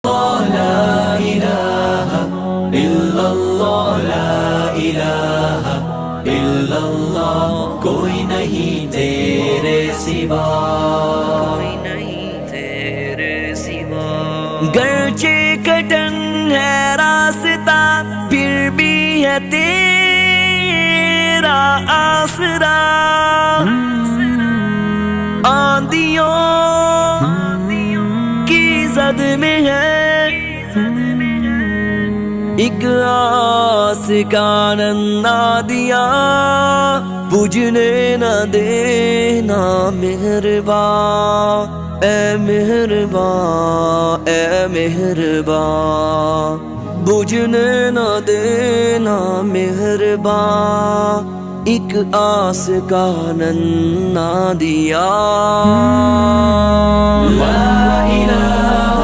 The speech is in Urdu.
لا إله إلا الله لا إله إلا الله کوئی نہیں تیرے سوا گرچہ کٹن ہے راستہ پھر بھی ہے تیرا آسرا آندھیوں کی زد میں ہے ایک آس کا نندا دیا بجھنے نہ دینا مہربان اے مہربان اے مہربان بجھنے نہ دینا مہربان ایک آس کا نندا دیا لا الہ